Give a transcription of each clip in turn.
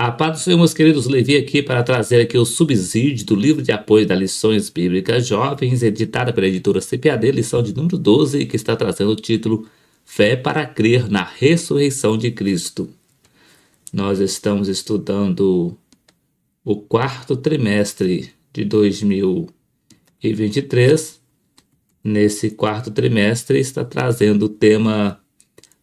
A paz do Senhor, meus queridos, levei aqui para trazer aqui o subsídio do livro de apoio das lições bíblicas jovens, editada pela editora CPAD, lição de número 12, que está trazendo o título Fé para crer na ressurreição de Cristo. Nós estamos estudando o quarto trimestre de 2023. Nesse quarto trimestre está trazendo o tema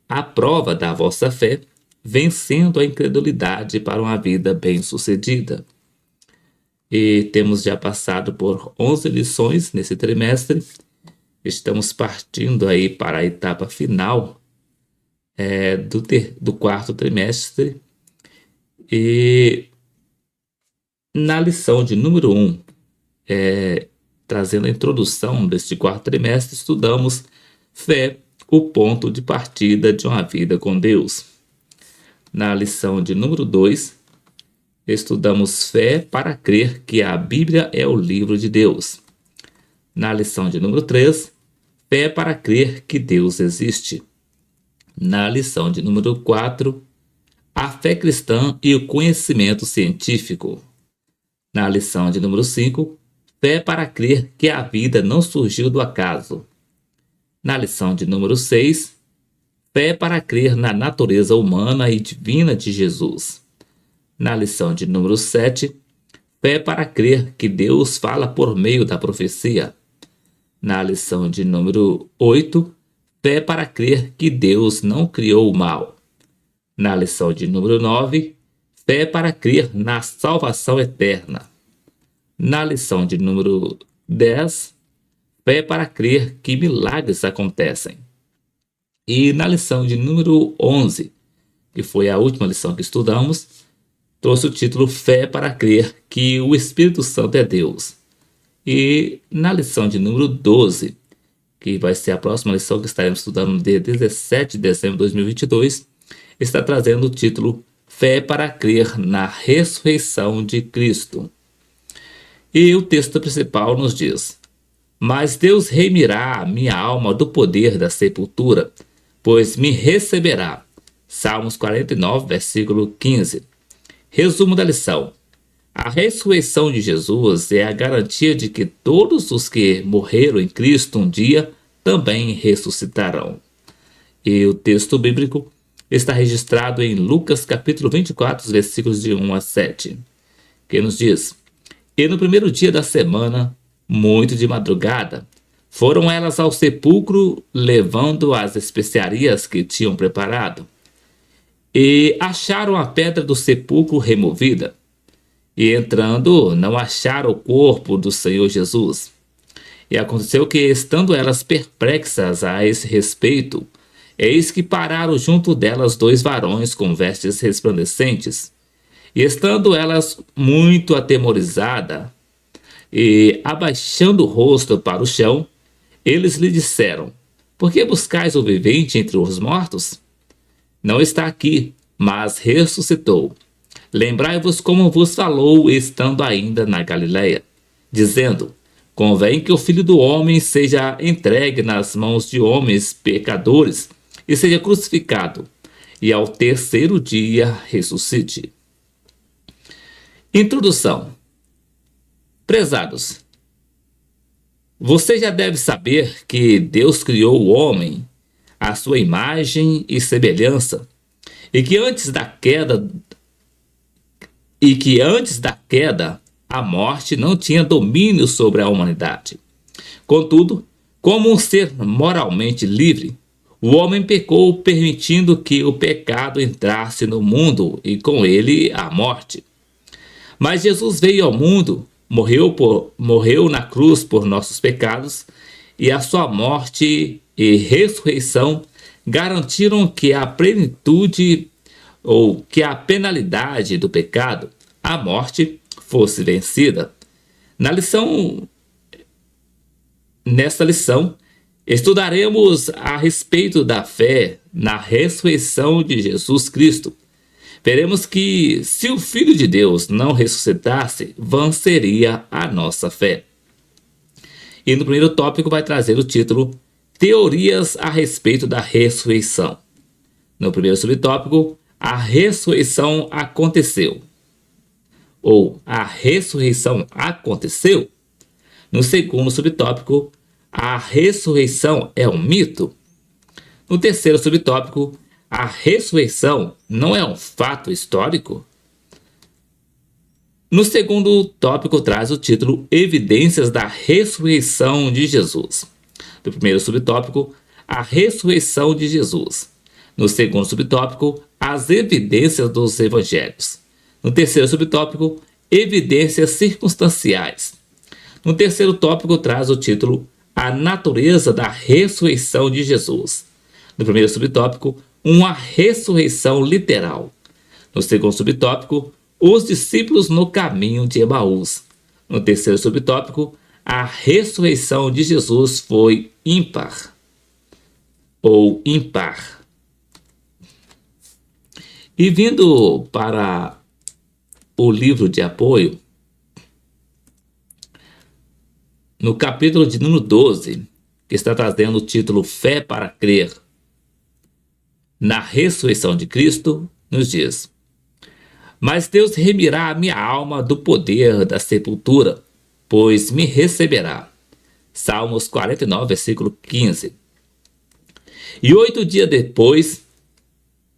A prova da vossa fé, vencendo a incredulidade para uma vida bem-sucedida. E temos já passado por 11 lições nesse trimestre. Estamos partindo aí para a etapa final do quarto trimestre. E na lição de número 1, trazendo a introdução deste quarto trimestre, estudamos fé, o ponto de partida de uma vida com Deus. Na lição de número 2, estudamos fé para crer que a Bíblia é o livro de Deus. Na lição de número 3, fé para crer que Deus existe. Na lição de número 4, a fé cristã e o conhecimento científico. Na lição de número 5, fé para crer que a vida não surgiu do acaso. Na lição de número 6, fé para crer na natureza humana e divina de Jesus. Na lição de número 7, fé para crer que Deus fala por meio da profecia. Na lição de número 8, fé para crer que Deus não criou o mal. Na lição de número 9, fé para crer na salvação eterna. Na lição de número 10, fé para crer que milagres acontecem. E na lição de número 11, que foi a última lição que estudamos, trouxe o título Fé para crer que o Espírito Santo é Deus. E na lição de número 12, que vai ser a próxima lição que estaremos estudando no dia 17 de dezembro de 2022, está trazendo o título Fé para crer na ressurreição de Cristo. E o texto principal nos diz: Mas Deus remirá a minha alma do poder da sepultura, pois me receberá. Salmos 49, versículo 15. Resumo da lição. A ressurreição de Jesus é a garantia de que todos os que morreram em Cristo um dia também ressuscitarão. E o texto bíblico está registrado em Lucas capítulo 24, versículos de 1 a 7, que nos diz: E no primeiro dia da semana, muito de madrugada, foram elas ao sepulcro levando as especiarias que tinham preparado. E acharam a pedra do sepulcro removida. E entrando, não acharam o corpo do Senhor Jesus. E aconteceu que, estando elas perplexas a esse respeito, eis que pararam junto delas 2 varões com vestes resplandecentes. E estando elas muito atemorizadas, e abaixando o rosto para o chão, eles lhe disseram: Por que buscais o vivente entre os mortos? Não está aqui, mas ressuscitou. Lembrai-vos como vos falou estando ainda na Galileia, dizendo: Convém que o Filho do Homem seja entregue nas mãos de homens pecadores e seja crucificado, e ao terceiro dia ressuscite. Introdução. Prezados, você já deve saber que Deus criou o homem à sua imagem e semelhança, e que antes da queda a morte não tinha domínio sobre a humanidade. Contudo, como um ser moralmente livre, o homem pecou, permitindo que o pecado entrasse no mundo e com ele a morte. Mas Jesus veio ao mundo, morreu na cruz por nossos pecados, e a sua morte e ressurreição garantiram que a plenitude ou que a penalidade do pecado, a morte, fosse vencida. Nesta lição, estudaremos a respeito da fé na ressurreição de Jesus Cristo. Veremos que, se o Filho de Deus não ressuscitasse, vã seria a nossa fé. E no primeiro tópico vai trazer o título Teorias a respeito da ressurreição. No primeiro subtópico, a ressurreição aconteceu. ou a ressurreição aconteceu? No segundo subtópico, a ressurreição é um mito? No terceiro subtópico, a ressurreição não é um fato histórico? No segundo tópico traz o título Evidências da ressurreição de Jesus. No primeiro subtópico, a ressurreição de Jesus. No segundo subtópico, as evidências dos evangelhos. No terceiro subtópico, evidências circunstanciais. No terceiro tópico traz o título A natureza da ressurreição de Jesus. No primeiro subtópico, uma ressurreição literal. No segundo subtópico, os discípulos no caminho de Emaús. No terceiro subtópico, a ressurreição de Jesus foi ímpar ou impar. E vindo para o livro de apoio, no capítulo de número 12, que está trazendo o título Fé para Crer na ressurreição de Cristo, nos diz: Mas Deus remirá a minha alma do poder da sepultura, pois me receberá. Salmos 49, versículo 15. E 8 dias depois,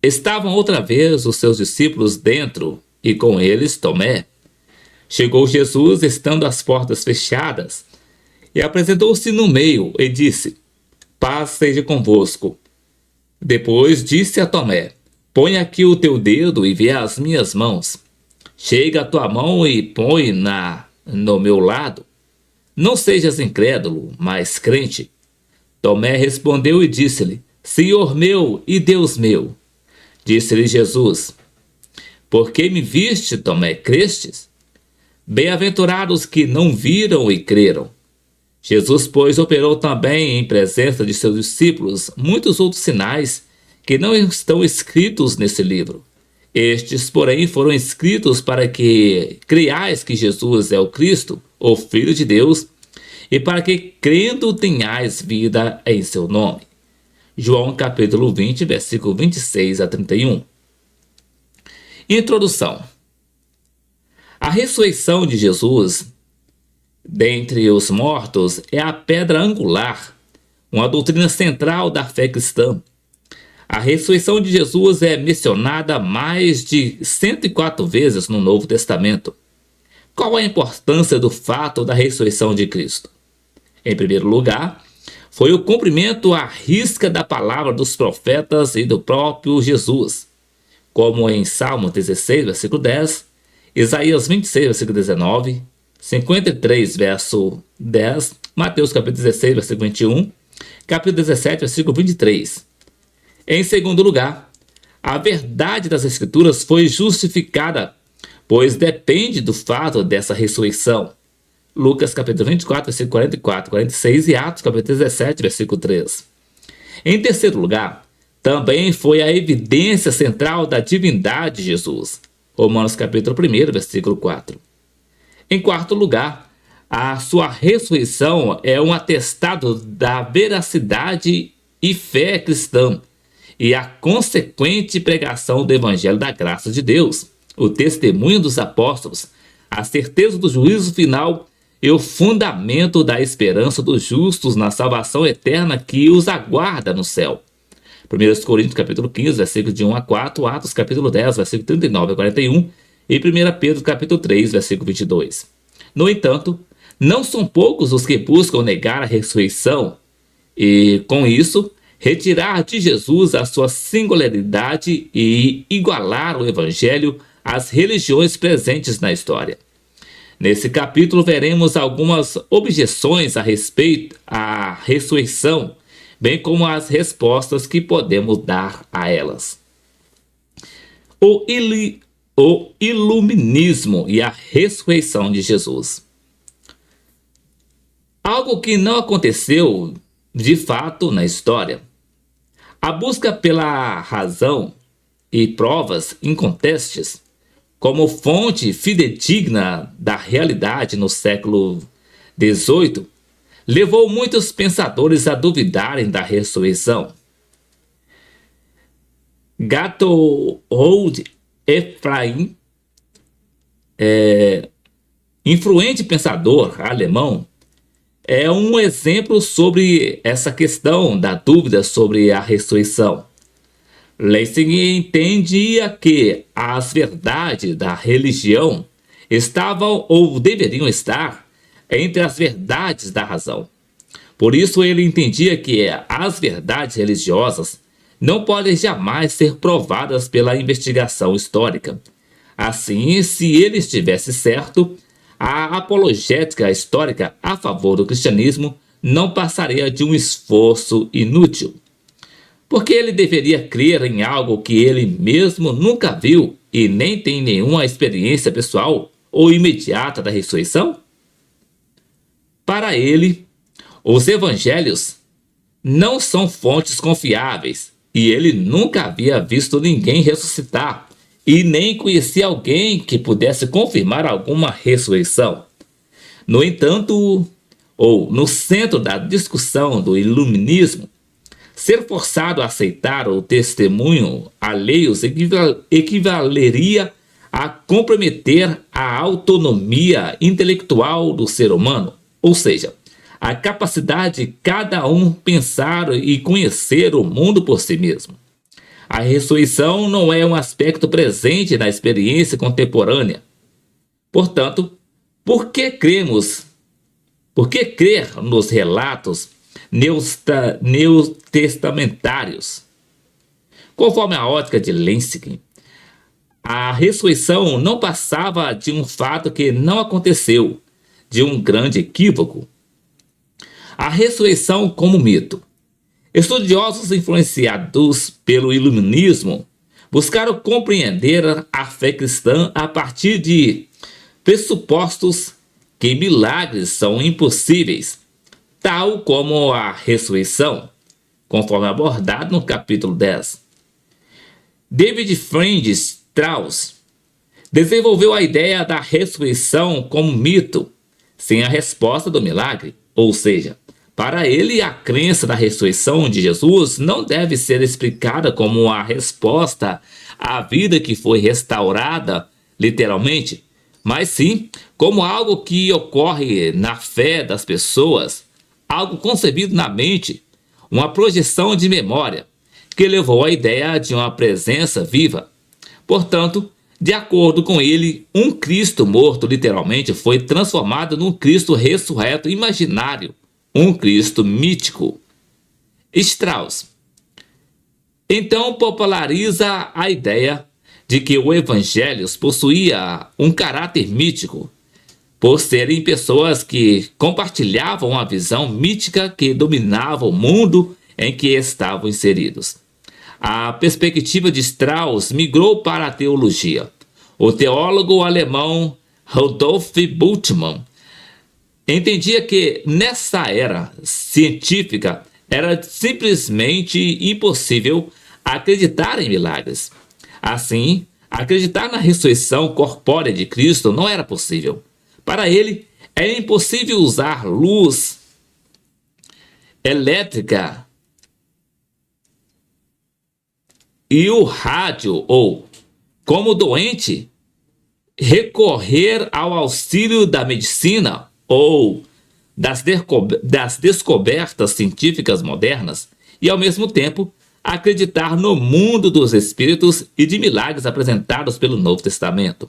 estavam outra vez os seus discípulos dentro, e com eles Tomé. Chegou Jesus, estando as portas fechadas, e apresentou-se no meio, e disse: Paz seja convosco. Depois disse a Tomé: Põe aqui o teu dedo e vê as minhas mãos. Chega a tua mão e põe-na no meu lado. Não sejas incrédulo, mas crente. Tomé respondeu e disse-lhe: Senhor meu e Deus meu. Disse-lhe Jesus: Porque me viste, Tomé, crestes? Bem-aventurados que não viram e creram. Jesus, pois, operou também em presença de seus discípulos muitos outros sinais que não estão escritos nesse livro. Estes, porém, foram escritos para que creiais que Jesus é o Cristo, o Filho de Deus, e para que, crendo, tenhais vida em seu nome. João capítulo 20, versículo 26 a 31. Introdução. A ressurreição de Jesus dentre os mortos é a pedra angular, uma doutrina central da fé cristã. A ressurreição de Jesus é mencionada mais de 104 vezes no Novo Testamento. Qual a importância do fato da ressurreição de Cristo? Em primeiro lugar, foi o cumprimento à risca da palavra dos profetas e do próprio Jesus, como em Salmo 16, versículo 10, Isaías 26, versículo 19, 53, verso 10, Mateus capítulo 16, versículo 21, capítulo 17, versículo 23. Em segundo lugar, a verdade das Escrituras foi justificada, pois depende do fato dessa ressurreição. Lucas capítulo 24, versículo 44, 46 e Atos capítulo 17, versículo 3. Em terceiro lugar, também foi a evidência central da divindade de Jesus. Romanos capítulo 1, versículo 4. Em quarto lugar, a sua ressurreição é um atestado da veracidade e fé cristã e a consequente pregação do Evangelho da graça de Deus, o testemunho dos apóstolos, a certeza do juízo final e o fundamento da esperança dos justos na salvação eterna que os aguarda no céu. 1 Coríntios capítulo 15, versículo de 1 a 4, Atos capítulo 10, versículo 39 a 41 e 1 Pedro capítulo 3, versículo 22. No entanto, não são poucos os que buscam negar a ressurreição e, com isso, retirar de Jesus a sua singularidade e igualar o Evangelho às religiões presentes na história. Nesse capítulo veremos algumas objeções a respeito à ressurreição, bem como as respostas que podemos dar a elas. O iluminismo e a ressurreição de Jesus. Algo que não aconteceu de fato na história. A busca pela razão e provas incontestes como fonte fidedigna da realidade no século XVIII levou muitos pensadores a duvidarem da ressurreição. Gato Old Ephraim influente pensador alemão, é um exemplo sobre essa questão da dúvida sobre a ressurreição. Lessing entendia que as verdades da religião estavam ou deveriam estar entre as verdades da razão. Por isso ele entendia que as verdades religiosas não podem jamais ser provadas pela investigação histórica. Assim, se ele estivesse certo, a apologética histórica a favor do cristianismo não passaria de um esforço inútil. Porque ele deveria crer em algo que ele mesmo nunca viu e nem tem nenhuma experiência pessoal ou imediata da ressurreição? Para ele, os evangelhos não são fontes confiáveis e ele nunca havia visto ninguém ressuscitar e nem conhecia alguém que pudesse confirmar alguma ressurreição. No entanto, ou no centro da discussão do iluminismo, ser forçado a aceitar o testemunho alheios equivaleria a comprometer a autonomia intelectual do ser humano, ou seja, a capacidade de cada um pensar e conhecer o mundo por si mesmo. A ressurreição não é um aspecto presente na experiência contemporânea. Portanto, por que crer nos relatos neotestamentários? Conforme a ótica de Lessing, a ressurreição não passava de um fato que não aconteceu, de um grande equívoco. A ressurreição como mito. Estudiosos influenciados pelo iluminismo buscaram compreender a fé cristã a partir de pressupostos que milagres são impossíveis, tal como a ressurreição, conforme abordado no capítulo 10. David Friend Strauss desenvolveu a ideia da ressurreição como mito, sem a resposta do milagre, ou seja, para ele, a crença da ressurreição de Jesus não deve ser explicada como a resposta à vida que foi restaurada, literalmente, mas sim como algo que ocorre na fé das pessoas, algo concebido na mente, uma projeção de memória, que levou à ideia de uma presença viva. Portanto, de acordo com ele, um Cristo morto literalmente foi transformado num Cristo ressurreto imaginário, um Cristo mítico. Strauss então populariza a ideia de que o Evangelho possuía um caráter mítico, por serem pessoas que compartilhavam a visão mítica que dominava o mundo em que estavam inseridos. A perspectiva de Strauss migrou para a teologia. O teólogo alemão Rudolf Bultmann entendia que nessa era científica era simplesmente impossível acreditar em milagres. Assim, acreditar na ressurreição corpórea de Cristo não era possível. Para ele, é impossível usar luz elétrica e o rádio ou, como doente, recorrer ao auxílio da medicina ou das descobertas científicas modernas e, ao mesmo tempo, acreditar no mundo dos espíritos e de milagres apresentados pelo Novo Testamento.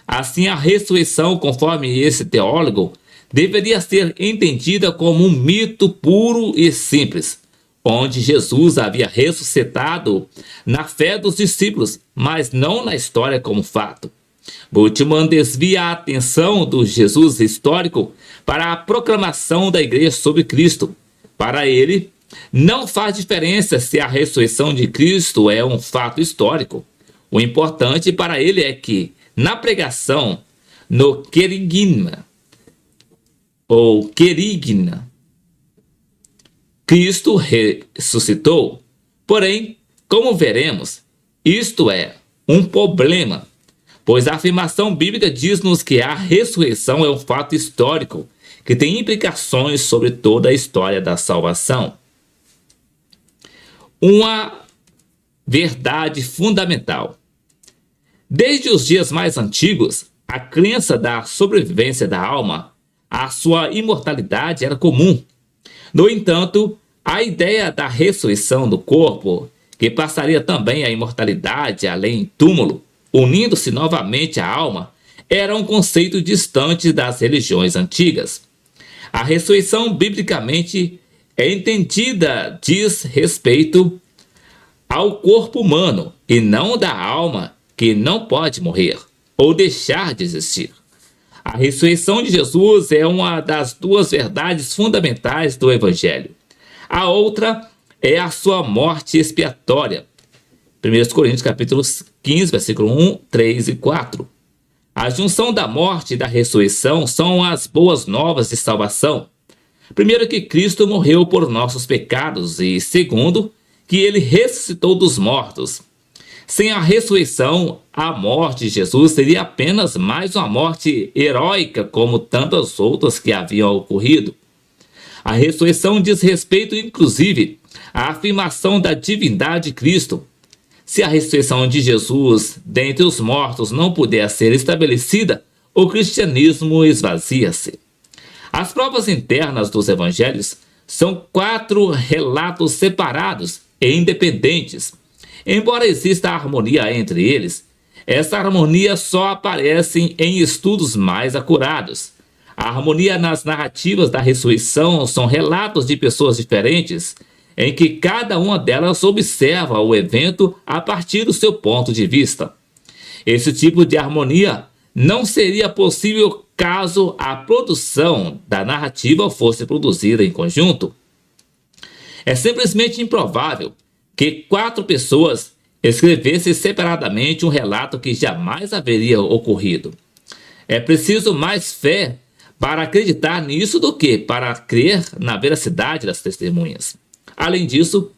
Assim, a ressurreição, conforme esse teólogo, deveria ser entendida como um mito puro e simples, onde Jesus havia ressuscitado na fé dos discípulos, mas não na história como fato. Bultmann desvia a atenção do Jesus histórico para a proclamação da igreja sobre Cristo. Para ele, não faz diferença se a ressurreição de Cristo é um fato histórico. O importante para ele é que, na pregação, no querigma, Cristo ressuscitou. Porém, como veremos, isto é um problema, pois a afirmação bíblica diz-nos que a ressurreição é um fato histórico que tem implicações sobre toda a história da salvação. Uma verdade fundamental. Desde os dias mais antigos, a crença da sobrevivência da alma, a sua imortalidade era comum. No entanto, a ideia da ressurreição do corpo, que passaria também a imortalidade além túmulo, unindo-se novamente à alma, era um conceito distante das religiões antigas. A ressurreição, biblicamente é entendida, diz respeito ao corpo humano e não da alma, que não pode morrer ou deixar de existir. A ressurreição de Jesus é uma das duas verdades fundamentais do Evangelho. A outra é a sua morte expiatória. 1 Coríntios capítulo 15, versículo 1, 3 e 4. A junção da morte e da ressurreição são as boas novas de salvação. Primeiro, que Cristo morreu por nossos pecados e, segundo, que ele ressuscitou dos mortos. Sem a ressurreição, a morte de Jesus seria apenas mais uma morte heróica, como tantas outras que haviam ocorrido. A ressurreição diz respeito, inclusive, à afirmação da divindade de Cristo. Se a ressurreição de Jesus dentre os mortos não puder ser estabelecida, o cristianismo esvazia-se. As provas internas dos evangelhos são 4 relatos separados e independentes. Embora exista harmonia entre eles, essa harmonia só aparece em estudos mais acurados. A harmonia nas narrativas da ressurreição são relatos de pessoas diferentes, em que cada uma delas observa o evento a partir do seu ponto de vista. Esse tipo de harmonia não seria possível caso a produção da narrativa fosse produzida em conjunto. É simplesmente improvável que 4 pessoas escrevessem separadamente um relato que jamais haveria ocorrido. É preciso mais fé para acreditar nisso do que para crer na veracidade das testemunhas. Além disso,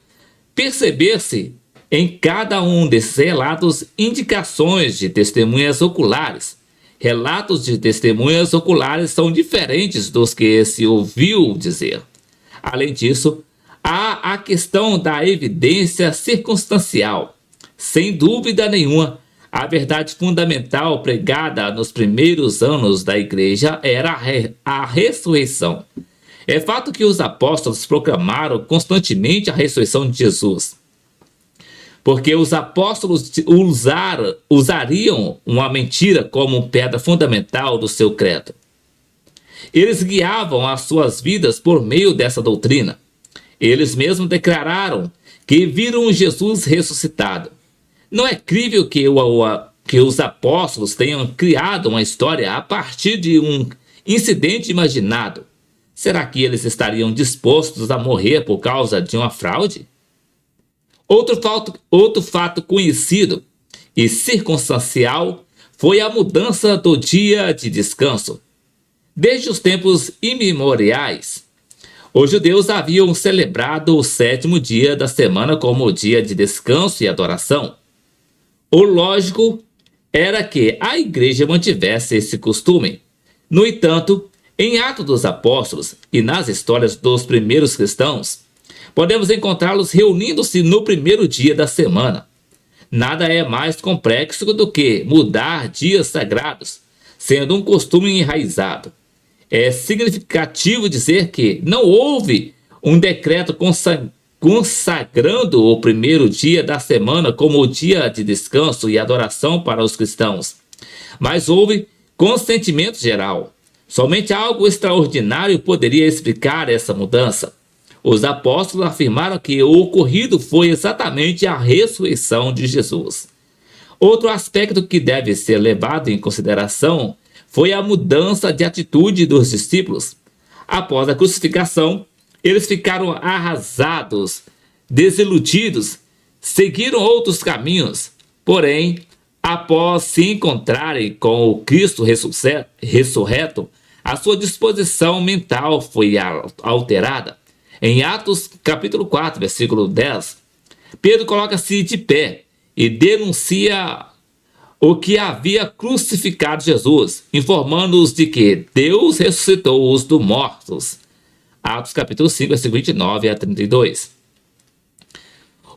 perceber-se em cada um desses relatos indicações de testemunhas oculares. Relatos de testemunhas oculares são diferentes dos que se ouviu dizer. Além disso, há a questão da evidência circunstancial. Sem dúvida nenhuma, a verdade fundamental pregada nos primeiros anos da igreja era a ressurreição. É fato que os apóstolos proclamaram constantemente a ressurreição de Jesus, porque os apóstolos usariam uma mentira como pedra fundamental do seu credo. Eles guiavam as suas vidas por meio dessa doutrina. Eles mesmos declararam que viram Jesus ressuscitado. Não é crível que os apóstolos tenham criado uma história a partir de um incidente imaginado. Será que eles estariam dispostos a morrer por causa de uma fraude? Outro fato conhecido e circunstancial foi a mudança do dia de descanso. Desde os tempos imemoriais, os judeus haviam celebrado o 7º dia da semana como o dia de descanso e adoração. O lógico era que a igreja mantivesse esse costume. No entanto, em Atos dos Apóstolos e nas histórias dos primeiros cristãos, podemos encontrá-los reunindo-se no primeiro dia da semana. Nada é mais complexo do que mudar dias sagrados, sendo um costume enraizado. É significativo dizer que não houve um decreto consagrando o primeiro dia da semana como o dia de descanso e adoração para os cristãos, mas houve consentimento geral. Somente algo extraordinário poderia explicar essa mudança. Os apóstolos afirmaram que o ocorrido foi exatamente a ressurreição de Jesus. Outro aspecto que deve ser levado em consideração foi a mudança de atitude dos discípulos. Após a crucificação, eles ficaram arrasados, desiludidos, seguiram outros caminhos. Porém, após se encontrarem com o Cristo ressurreto, a sua disposição mental foi alterada. Em Atos capítulo 4, versículo 10, Pedro coloca-se de pé e denuncia o que havia crucificado Jesus, informando-os de que Deus ressuscitou-os dos mortos. Atos capítulo 5, versículo 29 a 32.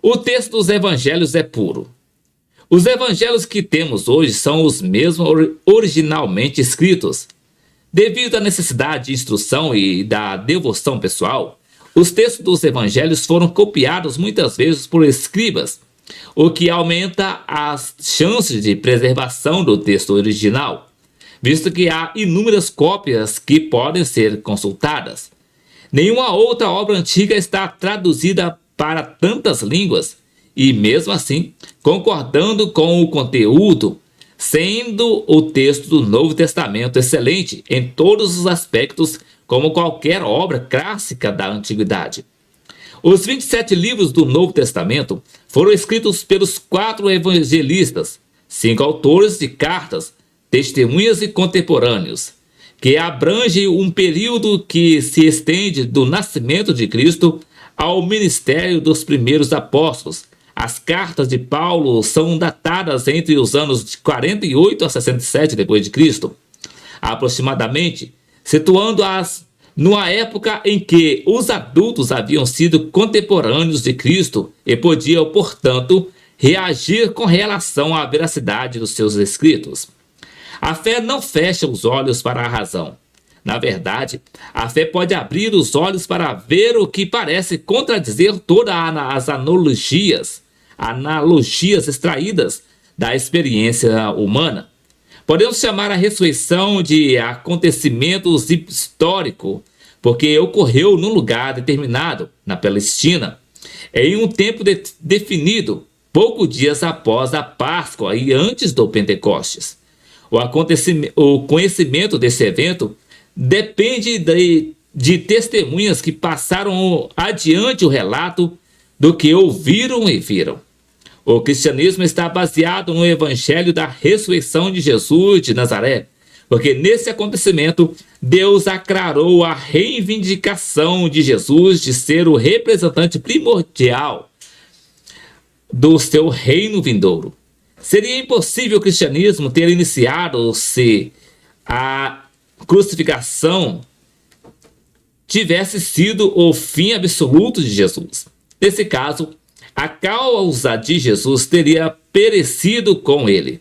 O texto dos evangelhos é puro. Os evangelhos que temos hoje são os mesmos originalmente escritos. Devido à necessidade de instrução e da devoção pessoal, os textos dos evangelhos foram copiados muitas vezes por escribas, o que aumenta as chances de preservação do texto original, visto que há inúmeras cópias que podem ser consultadas. Nenhuma outra obra antiga está traduzida para tantas línguas, e mesmo assim, concordando com o conteúdo, sendo o texto do Novo Testamento excelente em todos os aspectos, como qualquer obra clássica da antiguidade. Os 27 livros do Novo Testamento foram escritos pelos 4 evangelistas, 5 autores de cartas, testemunhas e contemporâneos, que abrange um período que se estende do nascimento de Cristo ao ministério dos primeiros apóstolos. As cartas de Paulo são datadas entre os anos de 48 a 67 d.C., aproximadamente, situando-as numa época em que os adultos haviam sido contemporâneos de Cristo e podiam, portanto, reagir com relação à veracidade dos seus escritos. A fé não fecha os olhos para a razão. Na verdade, a fé pode abrir os olhos para ver o que parece contradizer todas as analogias extraídas da experiência humana. Podemos chamar a ressurreição de acontecimento histórico, porque ocorreu num lugar determinado, na Palestina, em um tempo definido, poucos dias após a Páscoa e antes do Pentecostes. O conhecimento desse evento depende de testemunhas que passaram adiante o relato do que ouviram e viram. O cristianismo está baseado no evangelho da ressurreição de Jesus de Nazaré, porque nesse acontecimento Deus aclarou a reivindicação de Jesus de ser o representante primordial do seu reino vindouro. Seria impossível o cristianismo ter iniciado se a crucificação tivesse sido o fim absoluto de Jesus. Nesse caso, a causa de Jesus teria perecido com ele.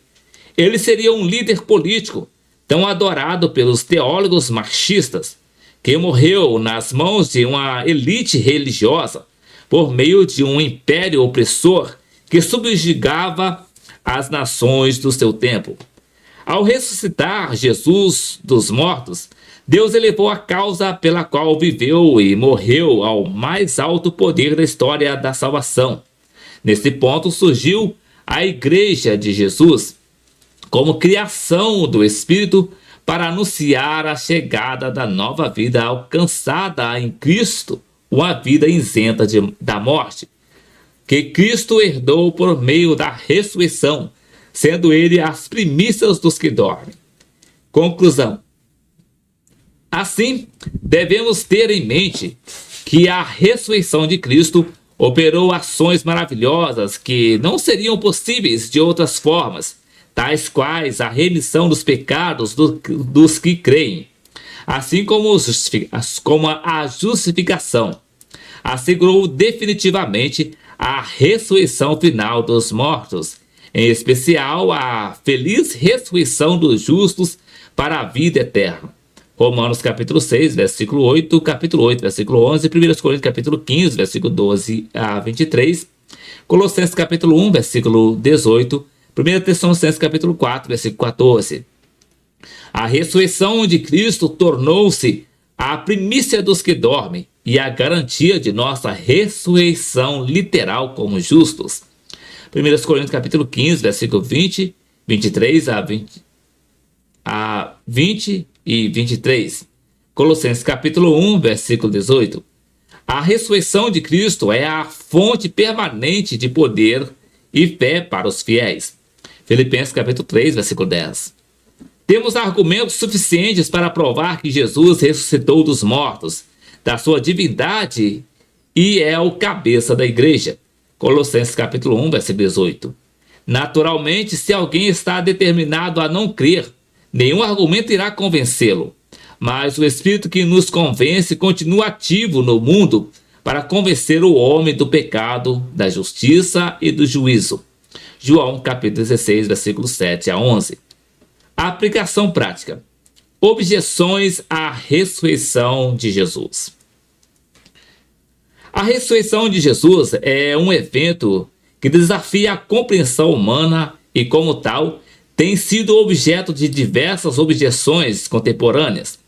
Ele seria um líder político, tão adorado pelos teólogos marxistas, que morreu nas mãos de uma elite religiosa, por meio de um império opressor que subjugava as nações do seu tempo. Ao ressuscitar Jesus dos mortos, Deus elevou a causa pela qual viveu e morreu ao mais alto poder da história da salvação. Nesse ponto surgiu a Igreja de Jesus, como criação do Espírito para anunciar a chegada da nova vida alcançada em Cristo, uma vida isenta da morte, que Cristo herdou por meio da ressurreição, sendo ele as primícias dos que dormem. Conclusão. Assim, devemos ter em mente que a ressurreição de Cristo operou ações maravilhosas que não seriam possíveis de outras formas, tais quais a remissão dos pecados dos que creem, assim como a justificação. Assegurou definitivamente a ressurreição final dos mortos, em especial a feliz ressurreição dos justos para a vida eterna. Romanos capítulo 6, versículo 8, capítulo 8, versículo 11, 1 Coríntios capítulo 15, versículo 12 a 23, Colossenses capítulo 1, versículo 18, 1 Tessalonicenses capítulo 4, versículo 14. A ressurreição de Cristo tornou-se a primícia dos que dormem e a garantia de nossa ressurreição literal como justos. 1 Coríntios capítulo 15, versículo 20, 23 a 20 e 23. Colossenses capítulo 1, versículo 18. A ressurreição de Cristo é a fonte permanente de poder e fé para os fiéis. Filipenses capítulo 3, versículo 10. Temos argumentos suficientes para provar que Jesus ressuscitou dos mortos, da sua divindade, e é o cabeça da igreja. Colossenses capítulo 1, versículo 18. Naturalmente, se alguém está determinado a não crer, nenhum argumento irá convencê-lo. Mas o Espírito que nos convence continua ativo no mundo para convencer o homem do pecado, da justiça e do juízo. João capítulo 16, versículos 7 a 11. Aplicação prática. Objeções à ressurreição de Jesus. A ressurreição de Jesus é um evento que desafia a compreensão humana e, como tal, tem sido objeto de diversas objeções contemporâneas.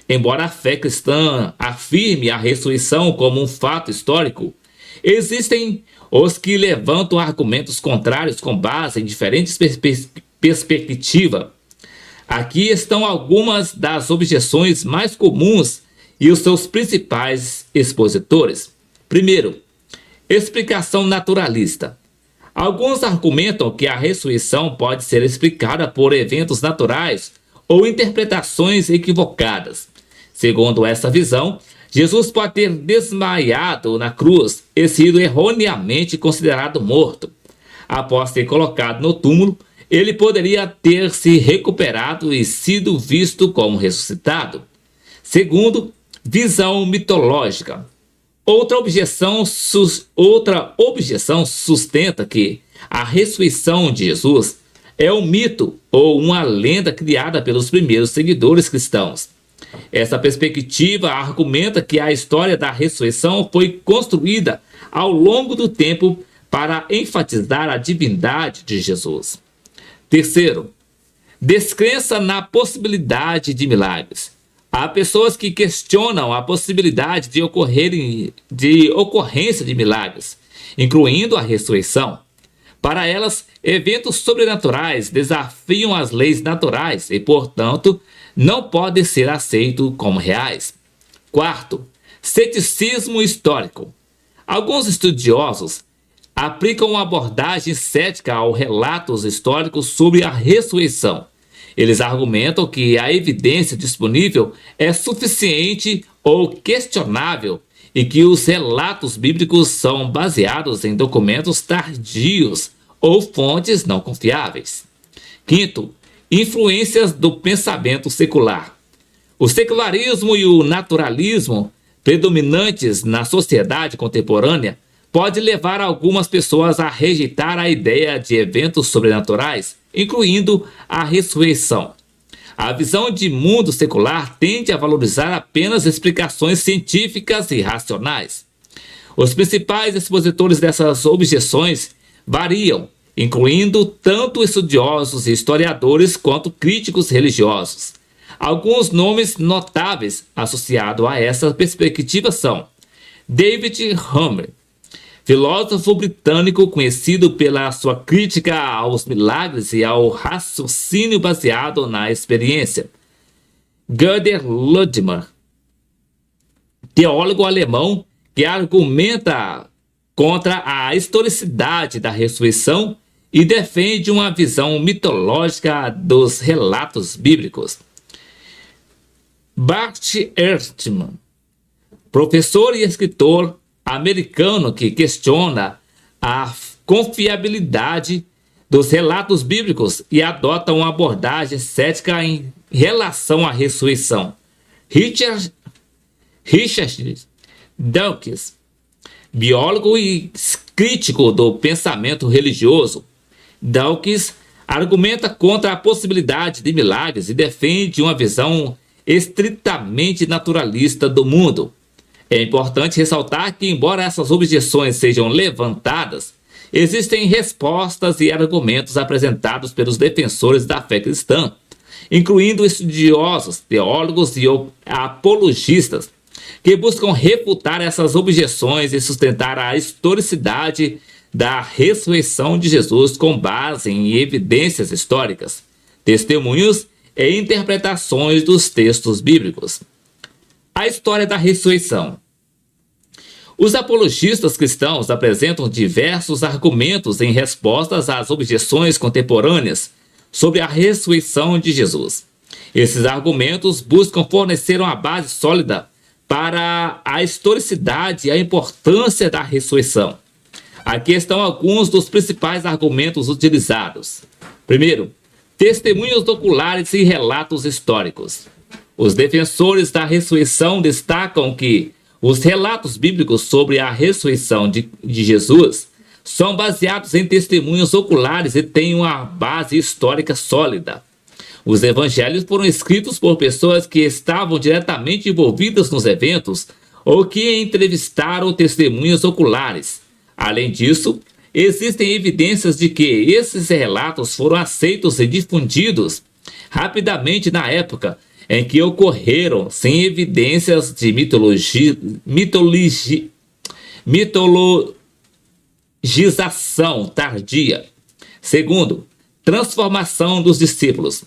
Embora a fé cristã afirme a ressurreição como um fato histórico, existem os que levantam argumentos contrários com base em diferentes perspectivas. Aqui estão algumas das objeções mais comuns e os seus principais expositores. Primeiro, explicação naturalista. Alguns argumentam que a ressurreição pode ser explicada por eventos naturais ou interpretações equivocadas. Segundo essa visão, Jesus pode ter desmaiado na cruz e sido erroneamente considerado morto. Após ser colocado no túmulo, ele poderia ter se recuperado e sido visto como ressuscitado. Segundo, visão mitológica. Outra objeção sustenta que a ressurreição de Jesus é um mito ou uma lenda criada pelos primeiros seguidores cristãos. Essa perspectiva argumenta que a história da ressurreição foi construída ao longo do tempo para enfatizar a divindade de Jesus. Terceiro, descrença na possibilidade de milagres. Há pessoas que questionam a possibilidade de ocorrência de milagres, incluindo a ressurreição. Para elas, eventos sobrenaturais desafiam as leis naturais e, portanto, não podem ser aceitos como reais. Quarto, ceticismo histórico. Alguns estudiosos aplicam uma abordagem cética aos relatos históricos sobre a ressurreição. Eles argumentam que a evidência disponível é suficiente ou questionável e que os relatos bíblicos são baseados em documentos tardios ou fontes não confiáveis. Quinto, influências do pensamento secular. O secularismo e o naturalismo predominantes na sociedade contemporânea pode levar algumas pessoas a rejeitar a ideia de eventos sobrenaturais, incluindo a ressurreição. A visão de mundo secular tende a valorizar apenas explicações científicas e racionais. Os principais expositores dessas objeções variam, incluindo tanto estudiosos e historiadores quanto críticos religiosos. Alguns nomes notáveis associados a essa perspectiva são David Hume, filósofo britânico conhecido pela sua crítica aos milagres e ao raciocínio baseado na experiência. Gödel Ludmer, teólogo alemão que argumenta contra a historicidade da ressurreição e defende uma visão mitológica dos relatos bíblicos. Bart Ehrman, professor e escritor americano que questiona a confiabilidade dos relatos bíblicos e adota uma abordagem cética em relação à ressurreição. Richard Dawkins, biólogo e crítico do pensamento religioso. Dawkins argumenta contra a possibilidade de milagres e defende uma visão estritamente naturalista do mundo. É importante ressaltar que, embora essas objeções sejam levantadas, existem respostas e argumentos apresentados pelos defensores da fé cristã, incluindo estudiosos, teólogos e apologistas, que buscam refutar essas objeções e sustentar a historicidade da ressurreição de Jesus com base em evidências históricas, testemunhos e interpretações dos textos bíblicos. A história da ressurreição. Os apologistas cristãos apresentam diversos argumentos em respostas às objeções contemporâneas sobre a ressurreição de Jesus. Esses argumentos buscam fornecer uma base sólida para a historicidade e a importância da ressurreição. Aqui estão alguns dos principais argumentos utilizados. Primeiro, testemunhos oculares e relatos históricos. Os defensores da ressurreição destacam que os relatos bíblicos sobre a ressurreição de Jesus são baseados em testemunhos oculares e têm uma base histórica sólida. Os evangelhos foram escritos por pessoas que estavam diretamente envolvidas nos eventos ou que entrevistaram testemunhas oculares. Além disso, existem evidências de que esses relatos foram aceitos e difundidos rapidamente na época em que ocorreram, sem evidências de mitologização tardia. Segundo, transformação dos discípulos.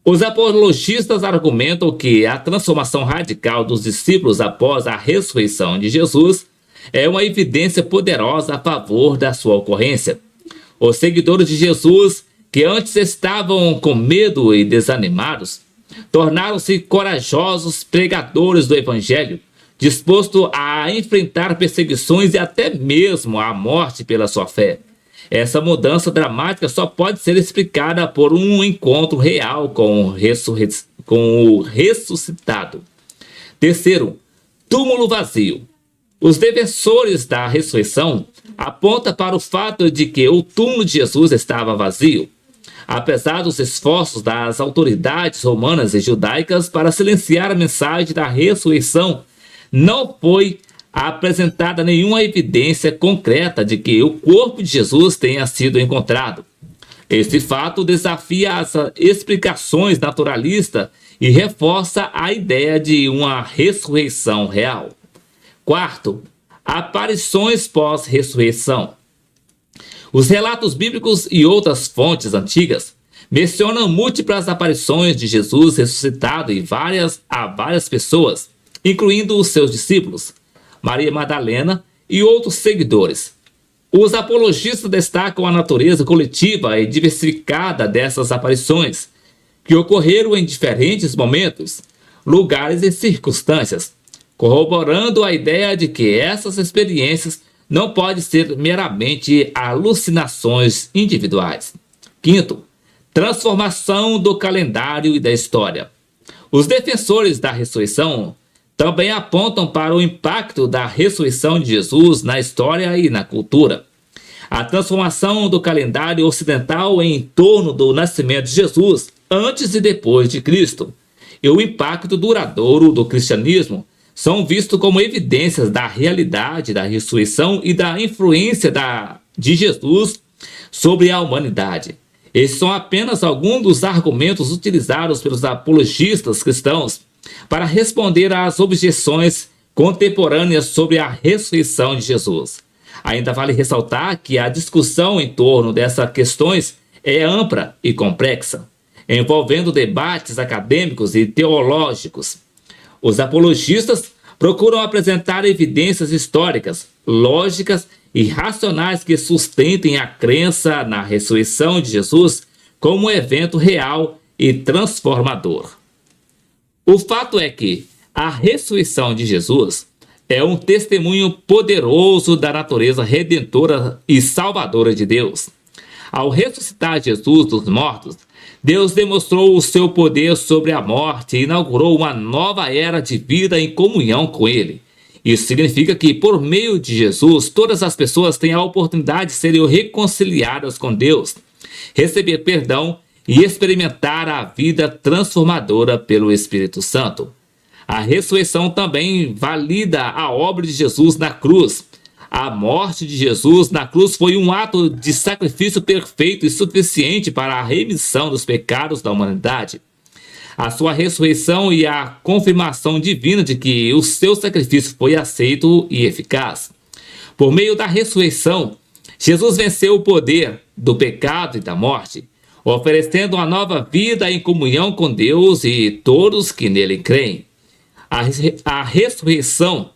Os apologistas argumentam que a transformação radical dos discípulos após a ressurreição de Jesus é uma evidência poderosa a favor da sua ocorrência. Os seguidores de Jesus, que antes estavam com medo e desanimados, tornaram-se corajosos pregadores do Evangelho, dispostos a enfrentar perseguições e até mesmo a morte pela sua fé. Essa mudança dramática só pode ser explicada por um encontro real com o ressuscitado. Terceiro, túmulo vazio. Os defensores da ressurreição apontam para o fato de que o túmulo de Jesus estava vazio. Apesar dos esforços das autoridades romanas e judaicas para silenciar a mensagem da ressurreição, não foi apresentada nenhuma evidência concreta de que o corpo de Jesus tenha sido encontrado. Este fato desafia as explicações naturalistas e reforça a ideia de uma ressurreição real. Quarto, aparições pós-ressurreição. Os relatos bíblicos e outras fontes antigas mencionam múltiplas aparições de Jesus ressuscitado a várias pessoas, incluindo os seus discípulos, Maria Madalena e outros seguidores. Os apologistas destacam a natureza coletiva e diversificada dessas aparições, que ocorreram em diferentes momentos, lugares e circunstâncias, corroborando a ideia de que essas experiências não podem ser meramente alucinações individuais. Quinto, transformação do calendário e da história. Os defensores da ressurreição também apontam para o impacto da ressurreição de Jesus na história e na cultura. A transformação do calendário ocidental em torno do nascimento de Jesus, antes e depois de Cristo, e o impacto duradouro do cristianismo são vistos como evidências da realidade da ressurreição e da influência de Jesus sobre a humanidade. Esses são apenas alguns dos argumentos utilizados pelos apologistas cristãos para responder às objeções contemporâneas sobre a ressurreição de Jesus. Ainda vale ressaltar que a discussão em torno dessas questões é ampla e complexa, envolvendo debates acadêmicos e teológicos. Os apologistas procuram apresentar evidências históricas, lógicas e racionais que sustentem a crença na ressurreição de Jesus como um evento real e transformador. O fato é que a ressurreição de Jesus é um testemunho poderoso da natureza redentora e salvadora de Deus. Ao ressuscitar Jesus dos mortos, Deus demonstrou o seu poder sobre a morte e inaugurou uma nova era de vida em comunhão com Ele. Isso significa que, por meio de Jesus, todas as pessoas têm a oportunidade de serem reconciliadas com Deus, receber perdão e experimentar a vida transformadora pelo Espírito Santo. A ressurreição também valida a obra de Jesus na cruz. A morte de Jesus na cruz foi um ato de sacrifício perfeito e suficiente para a remissão dos pecados da humanidade. A sua ressurreição e a confirmação divina de que o seu sacrifício foi aceito e eficaz. Por meio da ressurreição, Jesus venceu o poder do pecado e da morte, oferecendo uma nova vida em comunhão com Deus e todos que nele creem. A ressurreição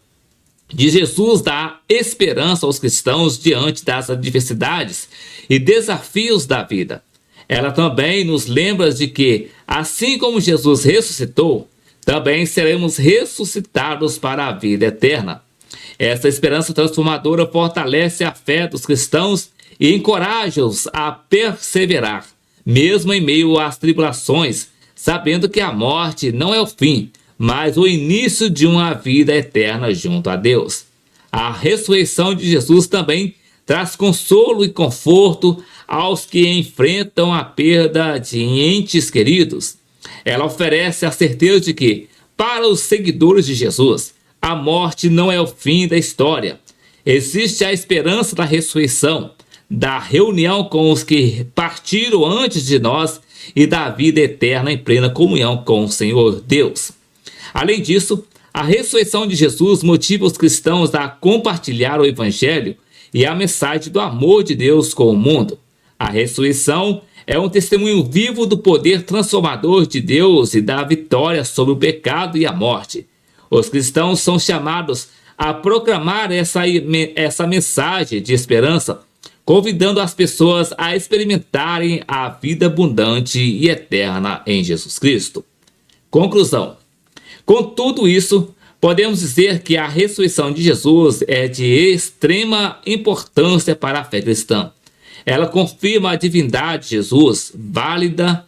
de Jesus dá esperança aos cristãos diante das adversidades e desafios da vida. Ela também nos lembra de que, assim como Jesus ressuscitou, também seremos ressuscitados para a vida eterna. Essa esperança transformadora fortalece a fé dos cristãos e encoraja-os a perseverar, mesmo em meio às tribulações, sabendo que a morte não é o fim, mas o início de uma vida eterna junto a Deus. A ressurreição de Jesus também traz consolo e conforto aos que enfrentam a perda de entes queridos. Ela oferece a certeza de que, para os seguidores de Jesus, a morte não é o fim da história. Existe a esperança da ressurreição, da reunião com os que partiram antes de nós e da vida eterna em plena comunhão com o Senhor Deus. Além disso, a ressurreição de Jesus motiva os cristãos a compartilhar o Evangelho e a mensagem do amor de Deus com o mundo. A ressurreição é um testemunho vivo do poder transformador de Deus e da vitória sobre o pecado e a morte. Os cristãos são chamados a proclamar essa mensagem de esperança, convidando as pessoas a experimentarem a vida abundante e eterna em Jesus Cristo. Conclusão. Com tudo isso, podemos dizer que a ressurreição de Jesus é de extrema importância para a fé cristã. Ela confirma a divindade de Jesus, valida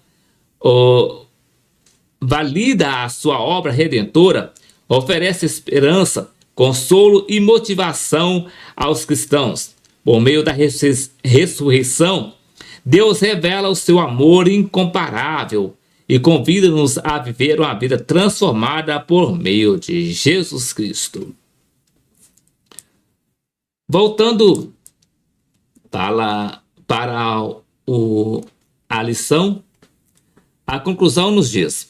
a sua obra redentora, oferece esperança, consolo e motivação aos cristãos. Por meio da ressurreição, Deus revela o seu amor incomparável e convida-nos a viver uma vida transformada por meio de Jesus Cristo. Voltando para a lição, a conclusão nos diz: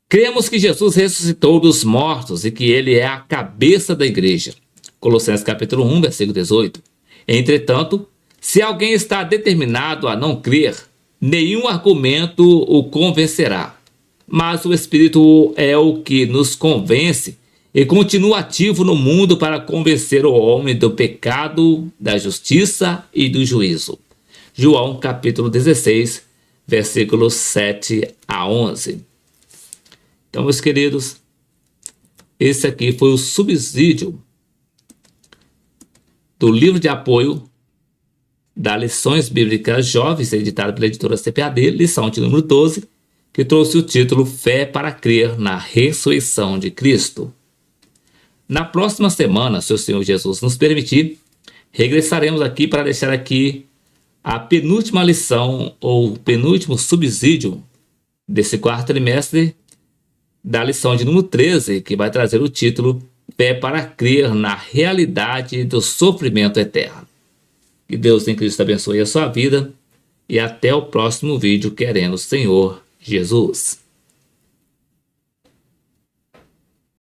cremos que Jesus ressuscitou dos mortos e que ele é a cabeça da igreja. Colossenses capítulo 1, versículo 18. Entretanto, se alguém está determinado a não crer, nenhum argumento o convencerá. Mas o Espírito é o que nos convence e continua ativo no mundo para convencer o homem do pecado, da justiça e do juízo. João capítulo 16, versículos 7 a 11. Então, meus queridos, esse aqui foi o subsídio do livro de apoio da Lições Bíblicas Jovens, editado pela editora CPAD, lição de número 12, que trouxe o título Fé para Crer na Ressurreição de Cristo. Na próxima semana, se o Senhor Jesus nos permitir, regressaremos aqui para deixar aqui a penúltima lição, ou penúltimo subsídio desse quarto trimestre, da lição de número 13, que vai trazer o título Fé para Crer na Realidade do Sofrimento Eterno. Que Deus em Cristo abençoe a sua vida e até o próximo vídeo, querendo o Senhor Jesus.